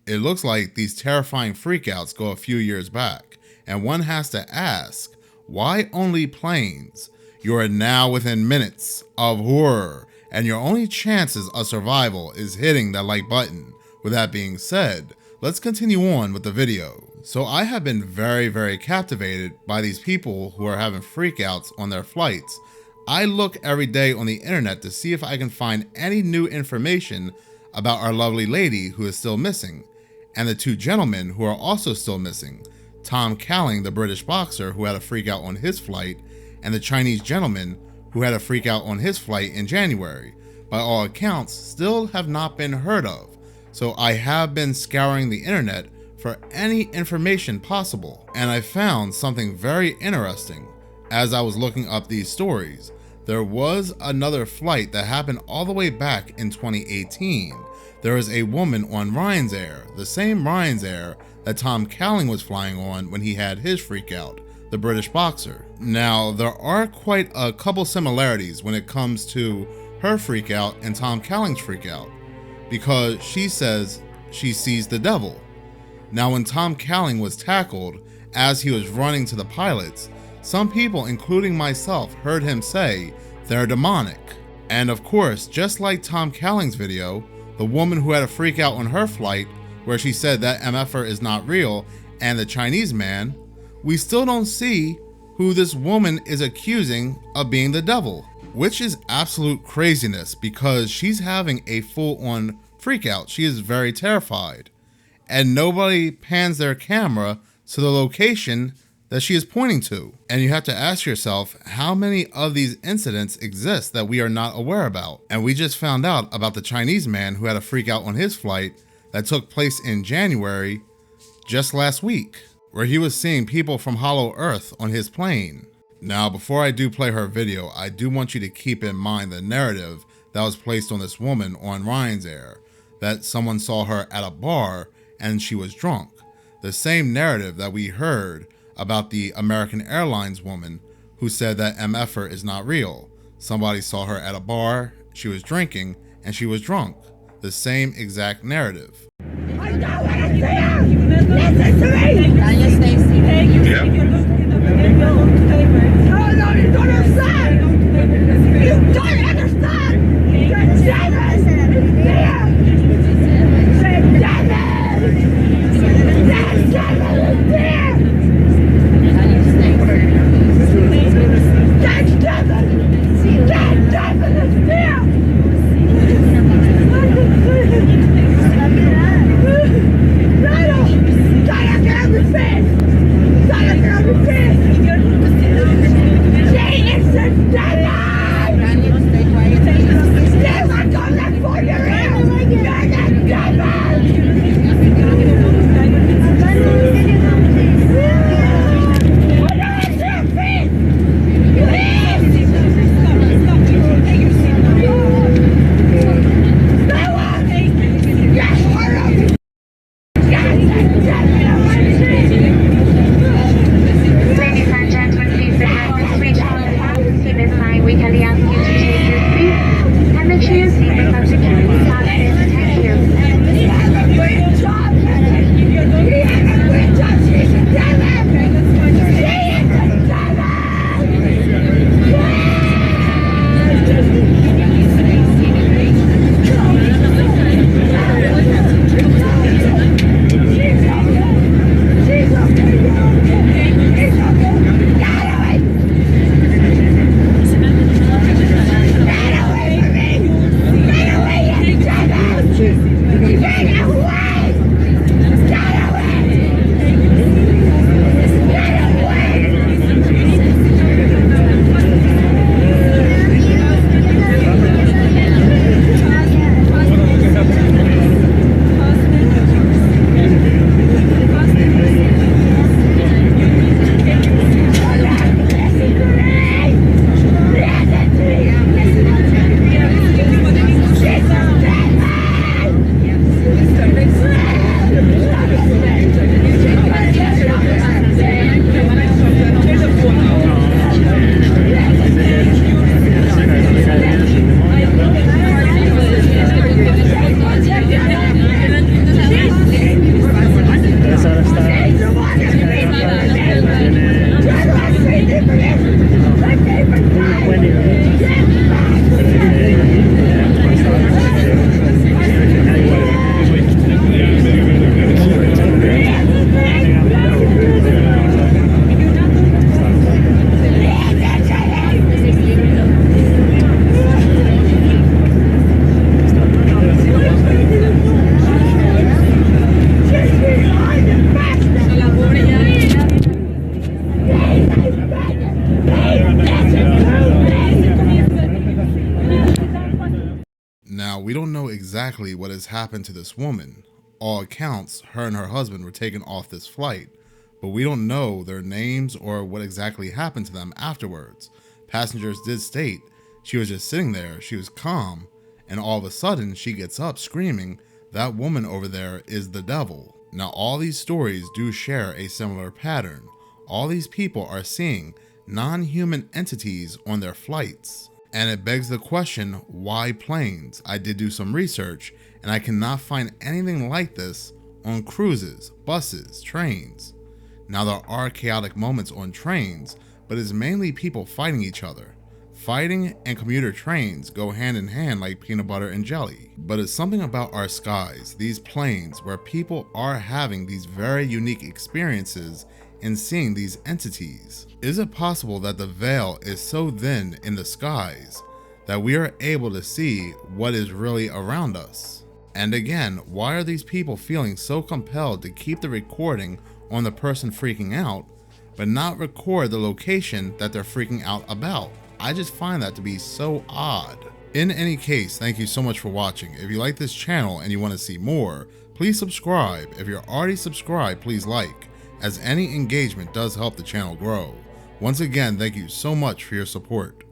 It looks like these terrifying freakouts go a few years back, and one has to ask, why only planes? You are now within minutes of horror, and your only chances of survival is hitting that like button. With that being said, let's continue on with the video. So I have been very captivated by these people who are having freakouts on their flights. I look every day on the internet to see if I can find any new information about our lovely lady who is still missing, and the two gentlemen who are also still missing. Tom Calling, the British boxer who had a freakout on his flight, and the Chinese gentleman who had a freakout on his flight in January. By all accounts, still have not been heard of. So I have been scouring the internet for any information possible, and I found something very interesting. As I was looking up these stories, there was another flight that happened all the way back in 2018. There was a woman on Ryanair, the same Ryanair that Tom Calling was flying on when he had his freakout, the British boxer. Now, there are quite a couple similarities when it comes to her freakout and Tom Calling's freakout, because she says she sees the devil. Now, when Tom Calling was tackled as he was running to the pilots, some people, including myself, heard him say they're demonic. And of course, just like Tom Calling's video, the woman who had a freakout on her flight where she said that MFer is not real, and the Chinese man, we still don't see who this woman is accusing of being the devil, which is absolute craziness because she's having a full-on freakout. She is very terrified, and nobody pans their camera to the location that she is pointing to. And you have to ask yourself, how many of these incidents exist that we are not aware about? And we just found out about the Chinese man who had a freakout on his flight that took place in January just last week, where he was seeing people from Hollow Earth on his plane. Now, before I do play her video, I do want you to keep in mind the narrative that was placed on this woman on Ryanair, that someone saw her at a bar and she was drunk. The same narrative that we heard about the American Airlines woman who said that MFer is not real. Somebody saw her at a bar, she was drinking, and she was drunk. The same exact narrative. I don't want to see you! Listen to me! Can you stay seated? Yeah. No, you don't understand! You don't understand! You're jealous! There! Say jealous! Yes, jealous! There! Can you stay seated? That's jealous! That's jealous! There! Saya kira exactly what has happened to this woman. All accounts, her and her husband were taken off this flight, but we don't know their names or what exactly happened to them afterwards. Passengers did state she was just sitting there, she was calm, and all of a sudden she gets up screaming, "That woman over there is the devil." Now all these stories do share a similar pattern. All these people are seeing non-human entities on their flights. And it begs the question, why planes? I did do some research and I cannot find anything like this on cruises, buses, trains. Now there are chaotic moments on trains, but it's mainly people fighting each other. Fighting and commuter trains go hand in hand like peanut butter and jelly. But it's something about our skies, these planes, where people are having these very unique experiences in seeing these entities. Is it possible that the veil is so thin in the skies that we are able to see what is really around us? And again, why are these people feeling so compelled to keep the recording on the person freaking out, but not record the location that they're freaking out about? I just find that to be so odd. In any case, thank you so much for watching. If you like this channel and you want to see more, please subscribe. If you're already subscribed, please like, as any engagement does help the channel grow. Once again, thank you so much for your support.